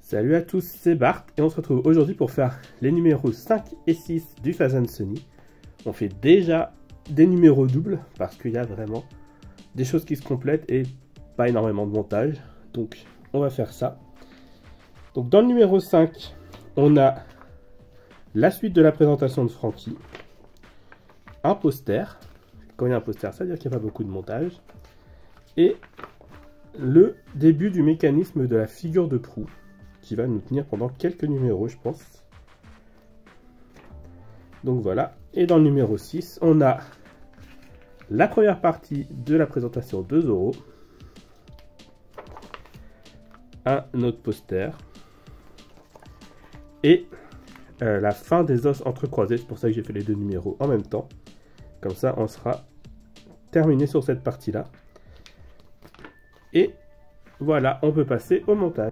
Salut à tous, c'est Bart et on se retrouve aujourd'hui pour faire les numéros 5 et 6 du Fast and Sunny. On fait déjà des numéros doubles parce qu'il y a vraiment des choses qui se complètent et pas énormément de montage. Donc on va faire ça. Donc dans le numéro 5, on a la suite de la présentation de Frankie, un poster. Quand il y a un poster, ça veut dire qu'il n'y a pas beaucoup de montage. Et le début du mécanisme de la figure de proue, qui va nous tenir pendant quelques numéros, je pense. Donc voilà. Et dans le numéro 6, on a la première partie de la présentation de Zoro. Un autre poster. Et la fin des os entrecroisés. C'est pour ça que j'ai fait les deux numéros en même temps. Comme ça, on sera terminé sur cette partie-là. Et voilà, on peut passer au montage.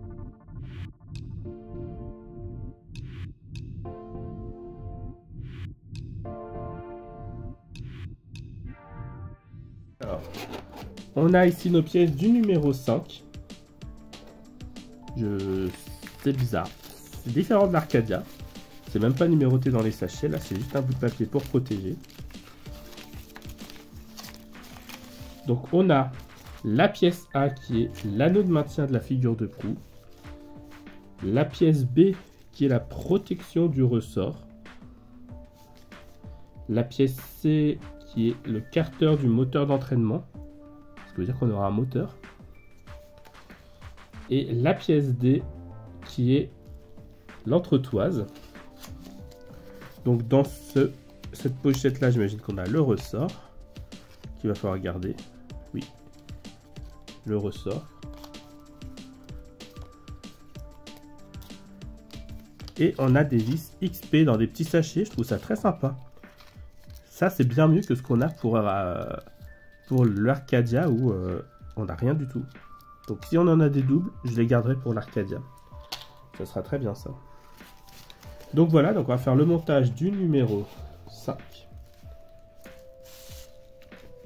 Alors, on a ici nos pièces du numéro 5. C'est bizarre. C'est différent de l'Arcadia. C'est même pas numéroté dans les sachets. Là, c'est juste un bout de papier pour protéger. Donc, on a la pièce A qui est l'anneau de maintien de la figure de proue. La pièce B qui est la protection du ressort. La pièce C qui est le carter du moteur d'entraînement. Ce qui veut dire qu'on aura un moteur. Et la pièce D qui est l'entretoise. Donc dans cette pochette là, j'imagine qu'on a le ressort qu'il va falloir garder. Oui, le ressort. Et on a des vis XP dans des petits sachets. Je trouve ça très sympa. Ça, c'est bien mieux que ce qu'on a pour l'Arcadia où on n'a rien du tout. Donc si on en a des doubles, je les garderai pour l'Arcadia. Ça sera très bien ça. Donc voilà, donc on va faire le montage du numéro 5.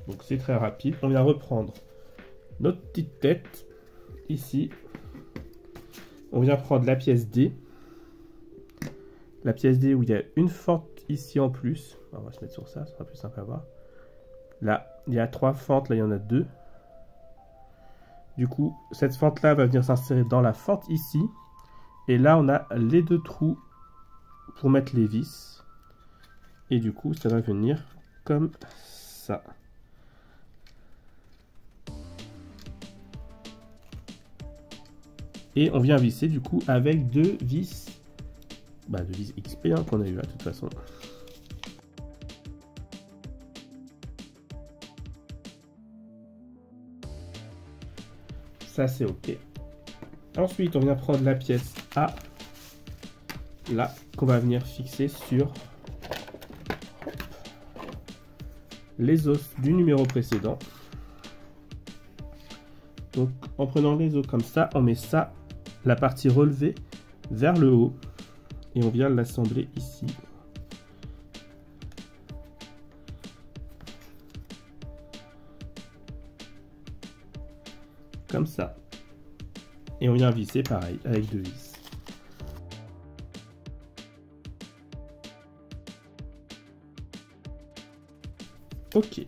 Donc c'est très rapide. On vient reprendre notre petite tête ici. On vient prendre la pièce D. La pièce D où il y a une fente ici en plus. On va se mettre sur ça, ça sera plus simple à voir. Là, il y a 3 fentes, là il y en a 2. Du coup, cette fente là va venir s'insérer dans la fente ici. Et là, on a les 2 trous pour mettre les vis. Et du coup, ça va venir comme ça. Et on vient visser du coup avec 2 vis. De vis XP hein, qu'on a eu là de toute façon. Ça c'est ok. Ensuite on vient prendre la pièce A. Là qu'on va venir fixer sur les os du numéro précédent. Donc en prenant les os comme ça, on met ça, la partie relevée vers le haut. Et on vient l'assembler ici. Comme ça. Et on vient visser pareil, avec 2 vis. Ok.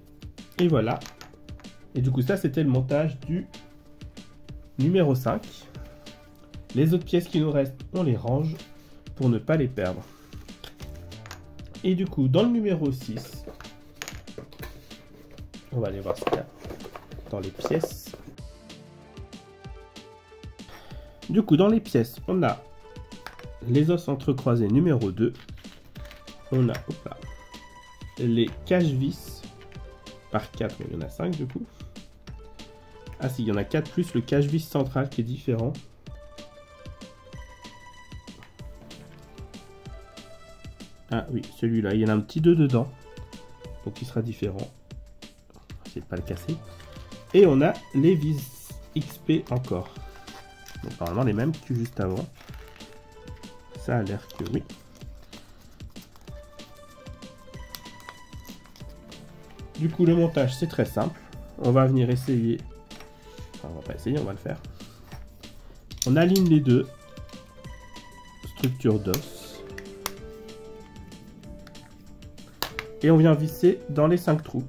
Et voilà. Et du coup, ça, c'était le montage du numéro 5. Les autres pièces qui nous restent, on les range pour ne pas les perdre. Et du coup, dans le numéro 6, on va aller voir ce qu'il y a dans les pièces. Du coup, dans les pièces, on a les os entrecroisés numéro 2. On a les cache-vis par 4. Il y en a 5 du coup. Ah si, il y en a 4 plus le cache-vis central qui est différent. Ah oui, celui-là, il y en a un petit 2 dedans. Donc il sera différent. J'essaie de pas le casser. Et on a les vis XP encore. Donc normalement les mêmes que juste avant. Ça a l'air que oui. Du coup le montage c'est très simple. On va venir essayer. Enfin, on va pas essayer, on va le faire. On aligne les deux. structure d'os. Et on vient visser dans les 5 trous.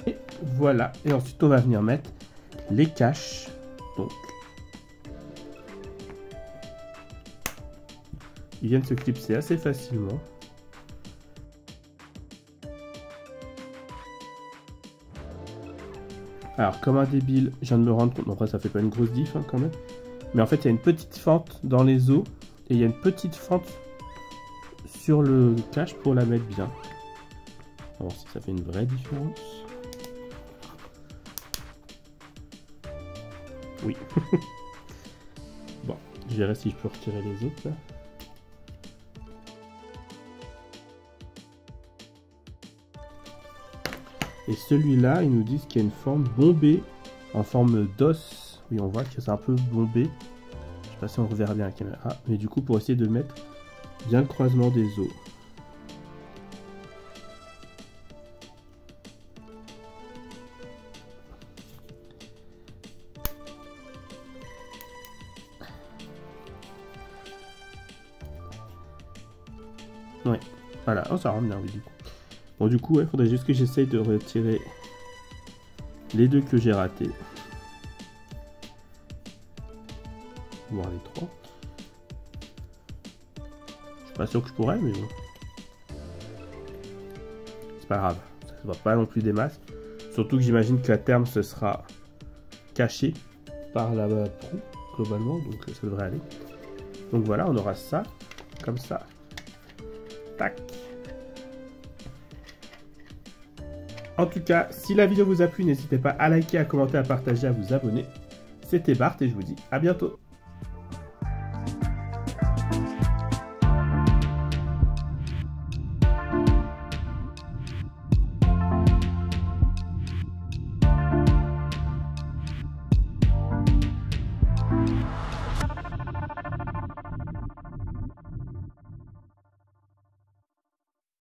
Et voilà. Et ensuite on va venir mettre les caches. Donc ils viennent se clipser assez facilement. Alors comme un débile, je viens de me rendre compte, après ça fait pas une grosse diff hein, quand même, mais en fait il y a une petite fente dans les os et il y a une petite fente sur le cache pour la mettre bien. On va voir si ça fait une vraie différence. Oui. Bon, je verrai si je peux retirer les autres là. Et celui-là, ils nous disent qu'il y a une forme bombée, en forme d'os. Oui, on voit que c'est un peu bombé. Je sais pas si on reverra bien la caméra. Mais du coup, pour essayer de mettre bien le croisement des os. Ouais, voilà. Oh, ça rentre bien, oui, du coup. Bon, du coup, il faudrait juste que j'essaye de retirer les deux que j'ai ratés. Voire les 3. Je suis pas sûr que je pourrais, mais bon. C'est pas grave. Ça se voit pas non plus des masses. Surtout que j'imagine qu'à terme, ce sera caché par la proue, globalement. Donc ça devrait aller. Donc voilà, on aura ça. Comme ça. Tac. En tout cas, si la vidéo vous a plu, n'hésitez pas à liker, à commenter, à partager, à vous abonner. C'était Bart et je vous dis à bientôt.